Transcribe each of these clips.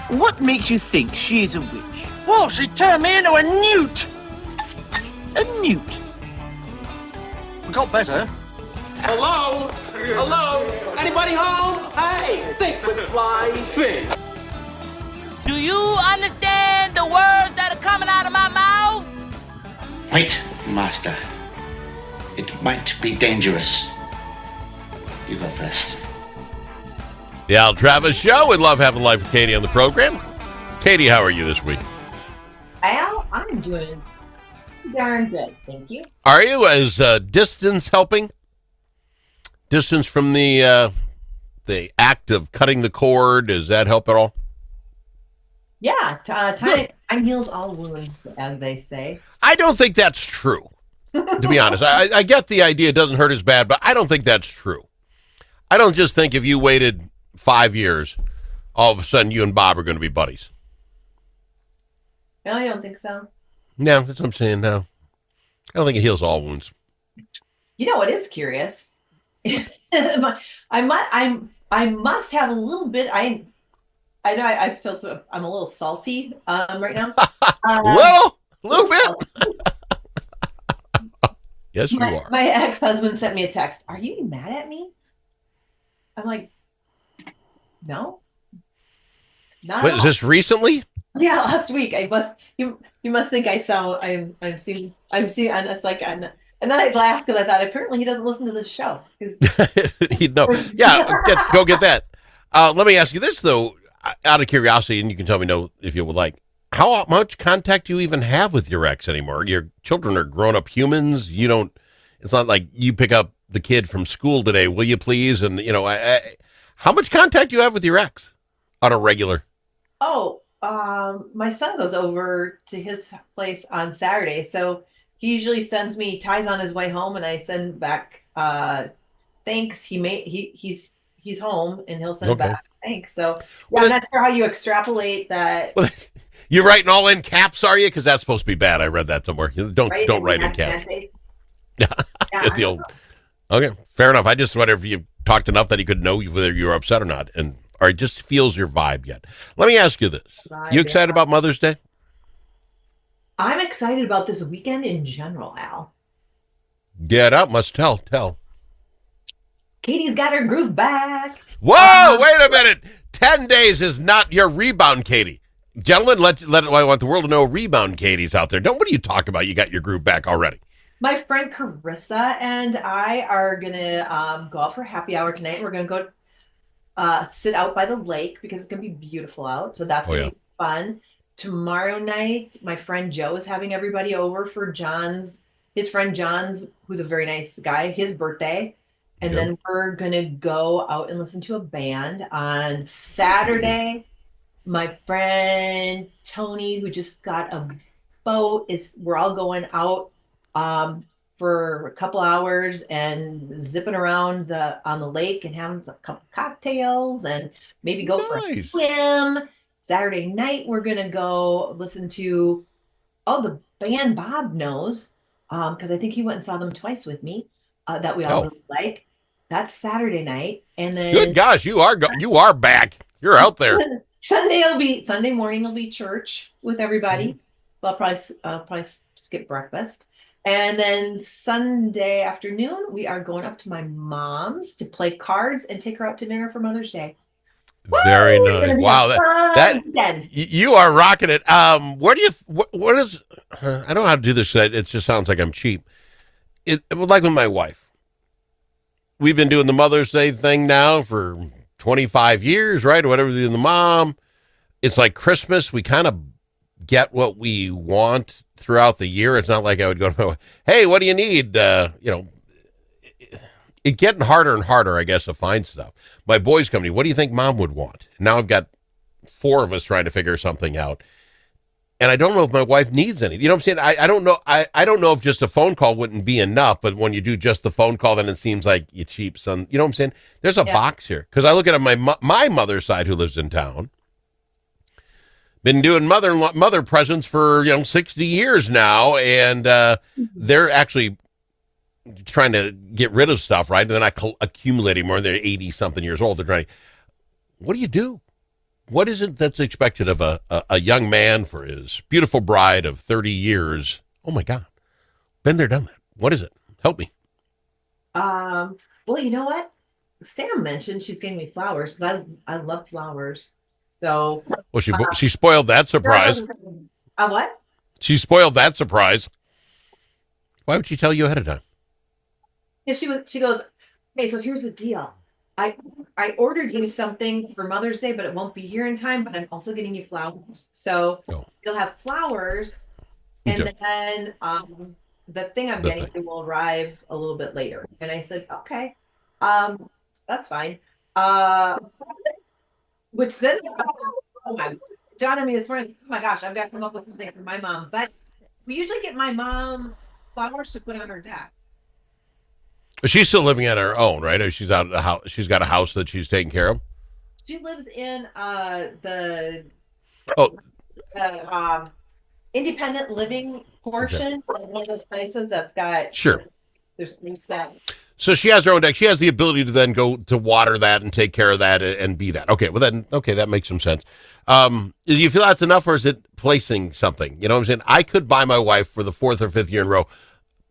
What makes you think she's a witch? Well, she turned me into a newt. A newt? We got better. Hello? Hello? Anybody home? Hey, think with fly, think. Do you understand the words that are coming out of my mouth? Wait, Master. It might be dangerous. You go first. The Al Travis Show. We love having Life with Katie on the program. Katie, how are you this week? Al, I'm doing darn good, thank you. Are you? Is distance helping? Distance from the act of cutting the cord, does that help at all? Yeah, time heals all wounds, as they say. I don't think that's true, to be honest. I get the idea it doesn't hurt as bad, but I don't think that's true. I don't just think if you waited 5 years, all of a sudden you and Bob are going to be buddies. No, I don't think so. No, that's what I'm saying. No, I don't think it heals all wounds. You know what is curious? I must have a little bit. I know I feel so, I'm a little salty right now. A little bit. Yes, you are. My ex-husband sent me a text. Are you mad at me? I'm like, no. Not Wait, at is all. this recently? Yeah, last week. You must think I sound I'm seeing and it's like and then I laughed because I thought apparently he doesn't listen to the show. He'd know. Yeah, go get that. Let me ask you this though, out of curiosity, and you can tell me no if you would like. How much contact do you even have with your ex anymore? Your children are grown-up humans. You don't. It's not like you pick up the kid from school today. Will you please? And how much contact do you have with your ex on a regular? Oh, my son goes over to his place on Saturday, so he usually sends me ties on his way home, and I send back thanks. He's home, and he'll send back thanks. So yeah, I'm not sure how you extrapolate that. Well, you're writing all in caps, are you? Because that's supposed to be bad. I read that somewhere. Don't write in caps. Yeah, get the old. Okay, fair enough. I just wonder if you talked enough that he could know whether you were upset or not, or it just feels your vibe yet. Let me ask you this: you excited about Mother's Day? I'm excited about this weekend in general, Al. Get up, must tell. Katie's got her groove back. Whoa! Wait a minute. 10 days is not your rebound, Katie. Gentlemen, I want the world to know rebound Katie's out there. What are you talking about? You got your groove back already. My friend Carissa and I are gonna go out for happy hour tonight. We're gonna go sit out by the lake because it's gonna be beautiful out. So that's gonna be fun. Tomorrow night, my friend Joe is having everybody over for his friend John's, who's a very nice guy, his birthday. And then we're gonna go out and listen to a band on Saturday. My friend Tony, who just got a boat, we're all going out for a couple hours and zipping around on the lake and having a couple cocktails and maybe go for a swim. Saturday night, we're gonna go listen to the band Bob knows, because I think he went and saw them twice with me. That we all really like. That's Saturday night, and then good gosh, you are back. You're out there. Sunday morning will be church with everybody. Well, I'll probably skip breakfast. And then Sunday afternoon, we are going up to my mom's to play cards and take her out to dinner for Mother's Day. Very nice. Wow, that you are rocking it. What is? I don't know how to do this. It just sounds like I'm cheap. It like with my wife. We've been doing the Mother's Day thing now for 25 years, right? Or whatever. The mom. It's like Christmas. We kind of get what we want throughout the year. It's not like I would go to my wife, hey, what do you need? It's getting harder and harder, I guess, to find stuff. My boys company, what do you think Mom would want? Now I've got 4 of us trying to figure something out. And I don't know if my wife needs any. You know what I'm saying? I don't know. I don't know if just a phone call wouldn't be enough, but when you do just the phone call, then it seems like you cheap son. You know what I'm saying? There's a box here. Because I look at my mother's side who lives in town. Been doing mother presents for 60 years now, and they're actually trying to get rid of stuff, right? And they're not accumulating more. They're 80-something years old. They're trying. What do you do? What is it that's expected of a young man for his beautiful bride of 30 years? Oh my God. Been there, done that. What is it? Help me. Well, you know what? Sam mentioned she's getting me flowers because I love flowers. So Well, she spoiled that surprise. What? She spoiled that surprise. Why would she tell you ahead of time? Yeah, she goes, hey, so here's the deal. I ordered you something for Mother's Day, but it won't be here in time, but I'm also getting you flowers. So you'll have flowers, and then the thing I'm getting you will arrive a little bit later. And I said, okay, that's fine. Which then dawned on me this morning, oh my gosh, I've got to come up with something for my mom. But we usually get my mom flowers to put on her deck. She's still living on her own, right? Or she's out of the house. She's got a house that she's taking care of. She lives in the independent living portion of one of those places that's got there's new stuff. So she has her own deck. She has the ability to then go to water that and take care of that and be that. Okay, well then, that makes some sense. Do you feel that's enough, or is it placing something? You know what I'm saying? I could buy my wife for the 4th or 5th year in a row,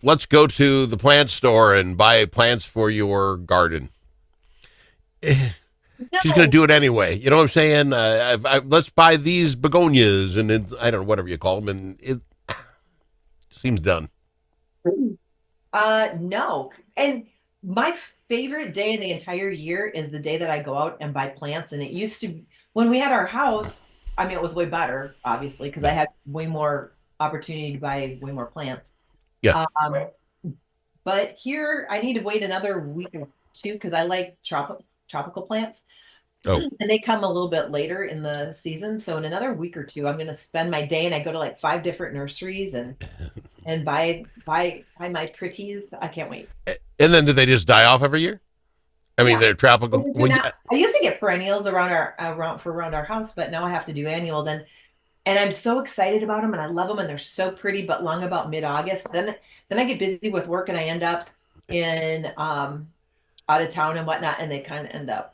let's go to the plant store and buy plants for your garden. She's going to do it anyway. You know what I'm saying? Let's buy these begonias and I don't know, whatever you call them. And it seems done. No. And my favorite day in the entire year is the day that I go out and buy plants. And it used to, when we had our house, I mean, it was way better, obviously, because I had way more opportunity to buy way more plants. Yeah. But here I need to wait another week or two because I like tropical plants. Oh. And they come a little bit later in the season. So in another week or two, I'm going to spend my day and I go to like 5 different nurseries and buy my pretties. I can't wait. And then do they just die off every year? I mean, they're tropical. I used to get perennials around our house, but now I have to do annuals. And I'm so excited about them and I love them and they're so pretty, but long about mid-August. Then I get busy with work and I end up in out of town and whatnot, and they kind of end up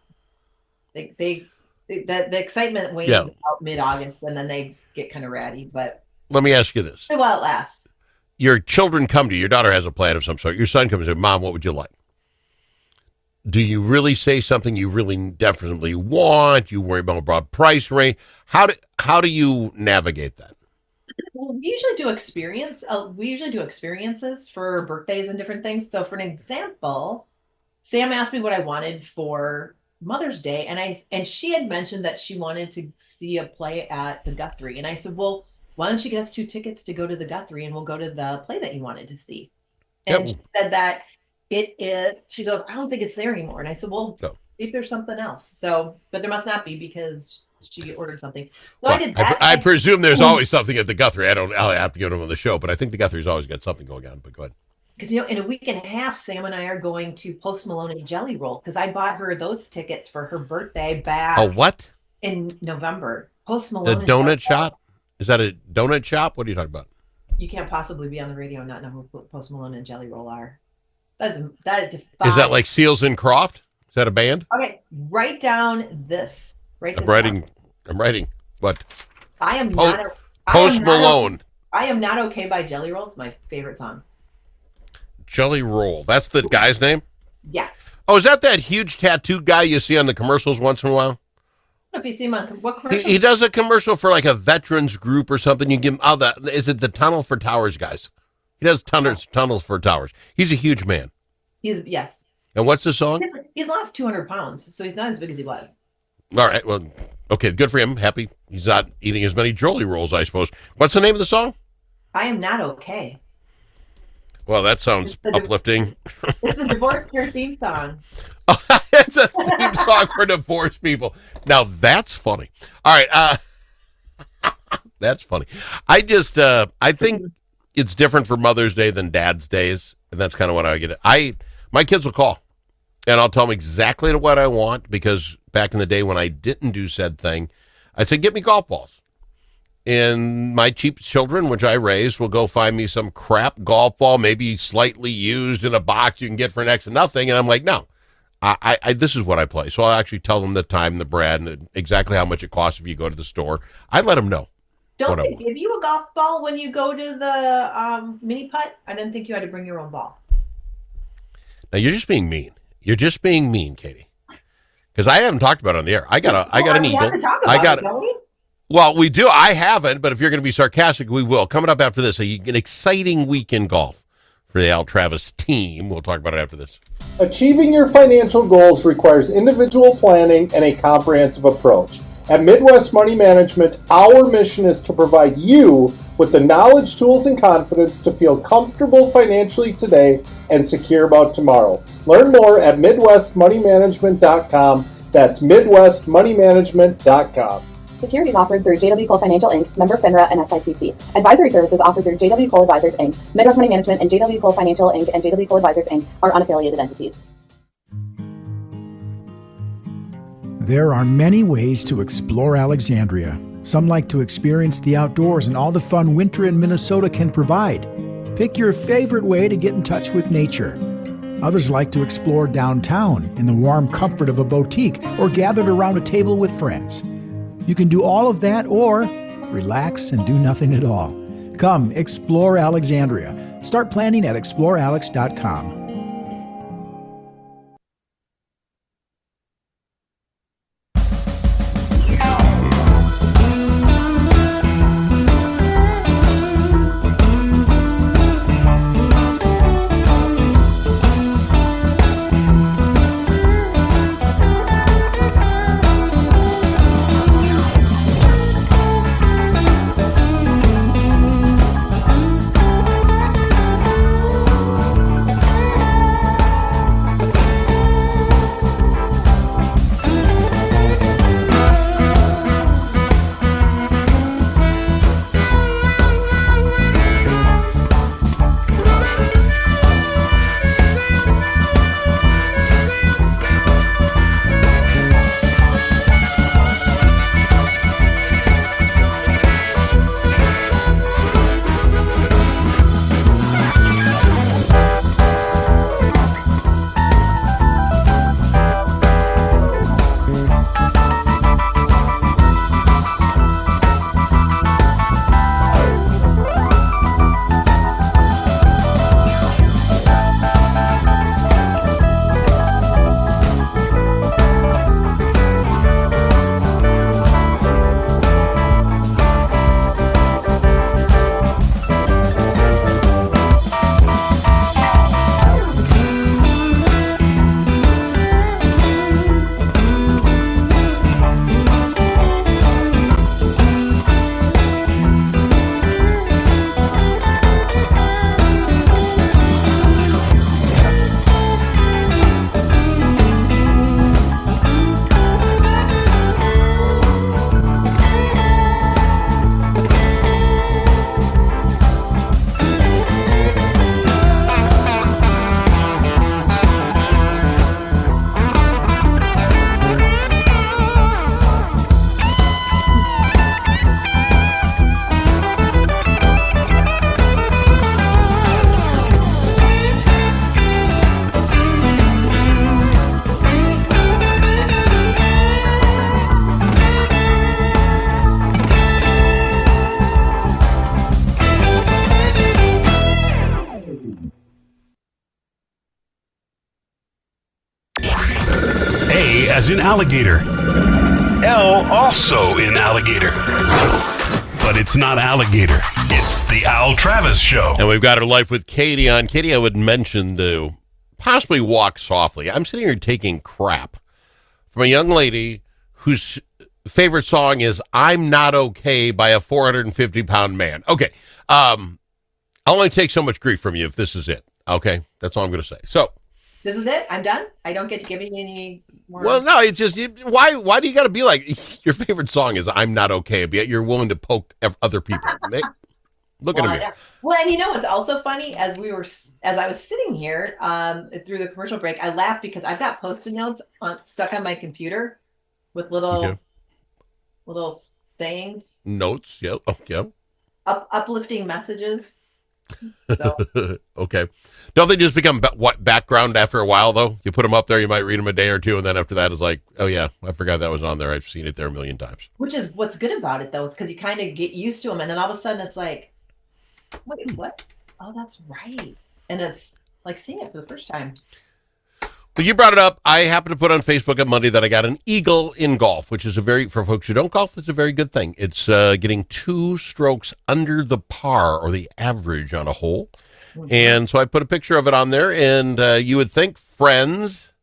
the excitement wanes about mid-August and then they get kind of ratty. But let me ask you this. While it lasts. Your children come to you, your daughter has a plan of some sort. Your son comes and says, Mom, what would you like? Do you really say something you really definitely want? You worry about a broad price range. How do you navigate that? Well, we usually do experiences for birthdays and different things. So for an example, Sam asked me what I wanted for Mother's Day, and she had mentioned that she wanted to see a play at the Guthrie. And I said, well, why don't you get us 2 tickets to go to the Guthrie and we'll go to the play that you wanted to see? And she said that she goes, I don't think it's there anymore. And I said, well, see if there's something else. So, but there must not be because she ordered something. So I did that. I presume there's always something at the Guthrie. I'll have to get them on the show, but I think the Guthrie's always got something going on. But go ahead. Because, in a week and a half, Sam and I are going to Post Malone and Jelly Roll because I bought her those tickets for her birthday back. Oh, what? In November. Post Malone. The donut shop? Is that a donut shop? What are you talking about? You can't possibly be on the radio and not know who Post Malone and Jelly Roll are. Is that like Seals and Croft? Is that a band? Okay, write down this. I'm writing. What? I am not. Post Malone. I Am Not Okay by Jelly Roll is my favorite song. Jelly Roll. That's the guy's name? Yeah. Oh, is that huge tattooed guy you see on the commercials once in a while? If you see him on what commercial? He does a commercial for like a veterans group or something. You give him, is it the Tunnel for Towers guys? He does tunnels for towers. He's a huge man. Yes. And what's the song? He's lost 200 pounds, so he's not as big as he was. All right. Well, okay. Good for him. Happy he's not eating as many Jolly Rolls, I suppose. What's the name of the song? I Am Not Okay. Well, that sounds uplifting. It's the Divorce Cure theme song. It's a theme song for divorced people. Now, that's funny. All right. That's funny. I think it's different for Mother's Day than Dad's Days, and that's kind of what I get. My kids will call, and I'll tell them exactly what I want, because back in the day when I didn't do said thing, I'd say, get me golf balls. And my cheap children, which I raised, will go find me some crap golf ball, maybe slightly used in a box you can get for next to nothing. And I'm like, no, I this is what I play. So I'll actually tell them the time, the brand, and exactly how much it costs if you go to the store. I let them know. Don't they give you a golf ball when you go to the mini putt? I didn't think you had to bring your own ball. Now you're just being mean. You're just being mean, Katie. Because I haven't talked about it on the air. I got an eagle. Well, we do. I haven't, but if you're going to be sarcastic, we will. Coming up after this, an exciting week in golf for the Al Travis team. We'll talk about it after this. Achieving your financial goals requires individual planning and a comprehensive approach. At Midwest Money Management, our mission is to provide you with the knowledge, tools, and confidence to feel comfortable financially today and secure about tomorrow. Learn more at MidwestMoneyManagement.com. That's MidwestMoneyManagement.com. Securities offered through JW Cole Financial Inc., member FINRA and SIPC. Advisory services offered through JW Cole Advisors Inc., Midwest Money Management, and JW Cole Financial Inc. and JW Cole Advisors Inc. are unaffiliated entities. There are many ways to explore Alexandria. Some like to experience the outdoors and all the fun winter in Minnesota can provide. Pick your favorite way to get in touch with nature. Others like to explore downtown in the warm comfort of a boutique or gathered around a table with friends. You can do all of that or relax and do nothing at all. Come explore Alexandria. Start planning at explorealex.com. As in alligator. L also in alligator. But it's not alligator. It's the Al Travis Show. And we've got our Life with Katie on. Katie, I would mention to possibly walk softly. I'm sitting here taking crap from a young lady whose favorite song is I'm Not Okay by a 450-pound man. Okay. I'll only take so much grief from you if this is it. Okay? That's all I'm going to say. So. This is it? I'm done? I don't get to give you any more? Well, no, it's just, why do you got to be like, your favorite song is I'm Not Okay, but yet you're willing to poke other people. Look at me. Well, and you know what's also funny? As I was sitting here through the commercial break, I laughed because I've got Post-it notes stuck on my computer with little sayings. Notes, yep. Oh, yep. Uplifting messages. So Okay. Don't they just become background after a while, though? You put them up there, you might read them a day or two, and then after that, it's like, oh, yeah, I forgot that was on there. I've seen it there a million times. which is what's good about it though, it's because you kind of get used to them, and then all of a sudden it's like, wait, what? Oh, that's right. And it's like seeing it for the first time. But you brought it up. I happened to put on Facebook on Monday that I got an eagle in golf, which is for folks who don't golf, it's a very good thing. It's getting 2 strokes under the par or the average on a hole. And so I put a picture of it on there, and you would think friends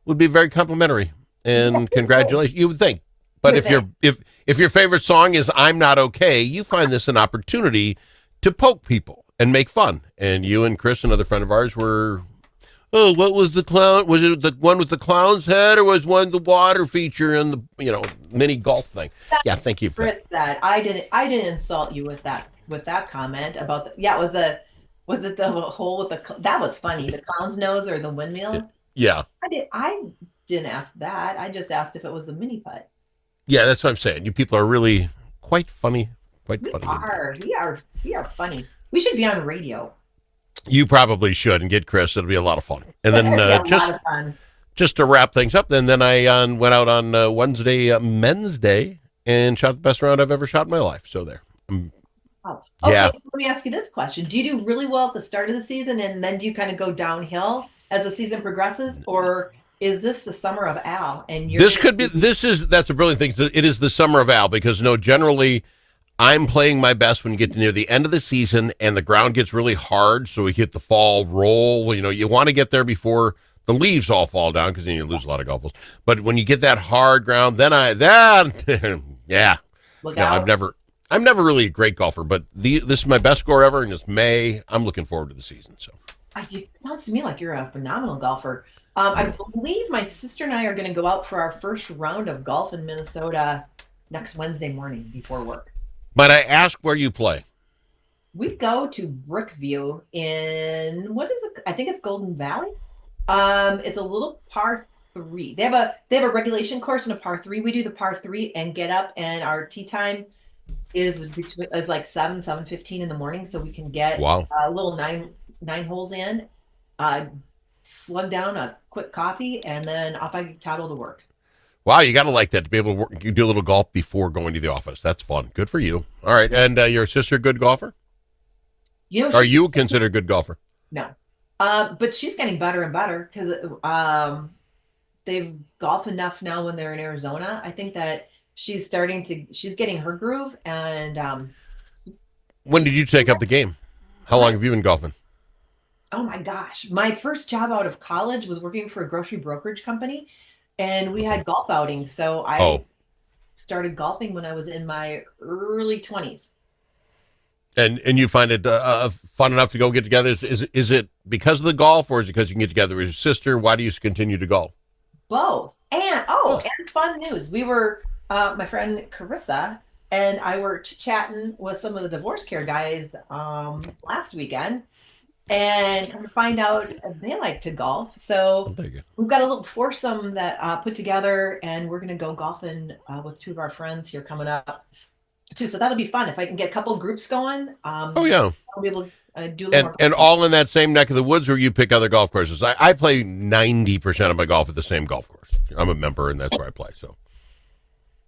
would be very complimentary and congratulations. You would think. But if your favorite song is "I'm Not Okay," you find this an opportunity to poke people and make fun. And you and Chris, another friend of ours, were, oh, what was the clown? Was it the one with the clown's head, or was one the water feature and the mini golf thing? Yeah, thank you for Chris said I didn't insult you with that comment about was it the hole with that was funny, the clown's nose or the windmill? Yeah. I didn't ask that. I just asked if it was a mini putt. Yeah, that's what I'm saying. You people are really quite funny. We are funny. We should be on radio. You probably should, and get Chris. It'll be a lot of fun. And then a lot of fun. Just to wrap things up, then I went out on Wednesday, Men's Day, and shot the best round I've ever shot in my life. So there. Okay, Yeah. let me ask you this question. Do you do really well at the start of the season, and then do you kind of go downhill as the season progresses, or is this the summer of Al? And that's a brilliant thing. It is the summer of Al, because generally I'm playing my best when you get to near the end of the season and the ground gets really hard, so we hit the fall roll. You want to get there before the leaves all fall down, because then you lose a lot of golf balls. But when you get that hard ground, yeah. Look out. I'm never really a great golfer, but this is my best score ever, and it's May. I'm looking forward to the season. So It sounds to me like you're a phenomenal golfer. I believe my sister and I are going to go out for our first round of golf in Minnesota next Wednesday morning before work. Might I ask where you play? We go to Brookview in, what is it? I think it's Golden Valley. It's a little par 3. They have a regulation course and a par 3. We do the par 3 and get up, and our tee time is like 7:15 in the morning, so we can get a little nine holes in, slug down a quick coffee, and then off I toddle to work. Wow, you got to like that, to be able to work. You do a little golf before going to the office. That's fun. Good for you. All right, and your sister, a good golfer? Are you considered a good golfer? No, but she's getting better and better, because they've golfed enough now when they're in Arizona. I think that she's getting her groove. And when did you take up the game? How long have you been golfing? Oh my gosh, my first job out of college was working for a grocery brokerage company, and we had golf outings. So I started golfing when I was in my early 20s. And you find it fun enough to go get together? Is it because of the golf, or is it because you can get together with your sister? Why do you continue to golf? Both. And and fun news. We were my friend Carissa and I were chatting with some of the divorce care guys last weekend, and come to find out they like to golf. So we've got a little foursome that put together, and we're going to go golfing with 2 of our friends here coming up too. So that'll be fun if I can get a couple groups going. I'll be able to do a little more. And all in that same neck of the woods, or you pick other golf courses? I play 90% of my golf at the same golf course. I'm a member, and that's where I play. So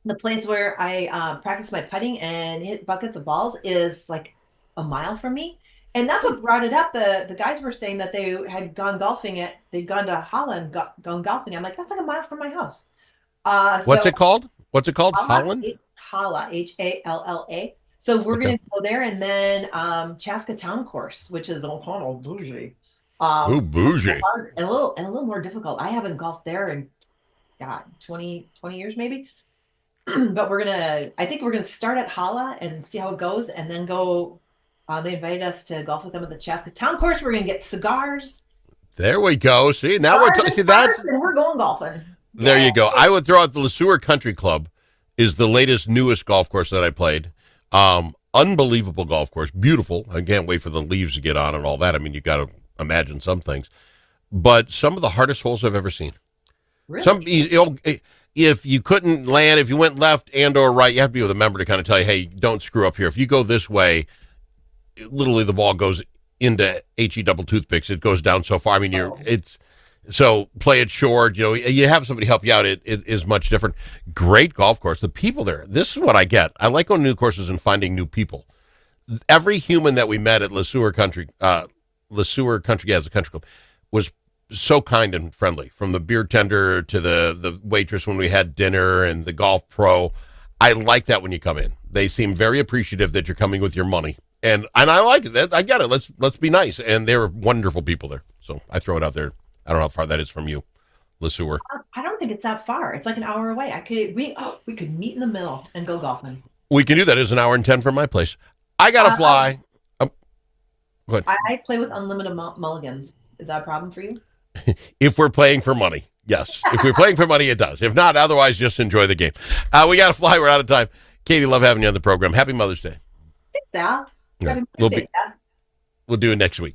the place where I practice my putting and hit buckets of balls is like a mile from me. And that's what brought it up. The guys were saying that they had gone golfing they'd gone to Holland, gone golfing. I'm like, that's like a mile from my house. What's it called? Holland? Halla, Halla. So we're going to go there, and then Chaska Town Course, which is a bougie. Bougie. And a little more difficult. I haven't golfed there in 20 years maybe. But I think we're gonna start at Halla and see how it goes, and then go. They invited us to golf with them at the Chaska Town Course. We're gonna get cigars. There we go. See, now we're going golfing. There you go. I would throw out the LeSueur Country Club is the newest golf course that I played. Unbelievable golf course, beautiful. I can't wait for the leaves to get on and all that. I mean, you got to imagine some things, but some of the hardest holes I've ever seen. Really? If you couldn't land, if you went left and or right, you have to be with a member to kind of tell you, hey, don't screw up here. If you go this way, literally the ball goes into HE double toothpicks, it goes down so far. I mean, so play it short. You know, you have somebody help you out. It is much different. Great golf course. The people there. This is what I get. I like going to new courses and finding new people. Every human that we met at Le Sueur Country, as a country club, was so kind and friendly. From the beer tender to the waitress when we had dinner and the golf pro. I like that when you come in. They seem very appreciative that you're coming with your money. And I like it. I get it. Let's be nice. And they're wonderful people there. So I throw it out there. I don't know how far that is from you, Le Sueur. I don't think it's that far. It's like an hour away. We could meet in the middle and go golfing. We can do that. It's an hour and 10 from my place. I gotta fly. Go ahead. I play with unlimited mulligans. Is that a problem for you? If we're playing for money, yes. If we're playing for money, it does. If not, otherwise, just enjoy the game. We gotta fly. We're out of time. Katie, love having you on the program. Happy Mother's Day. Thanks, Al. Yeah. Happy Mother's Day, Dad. We'll do it next week.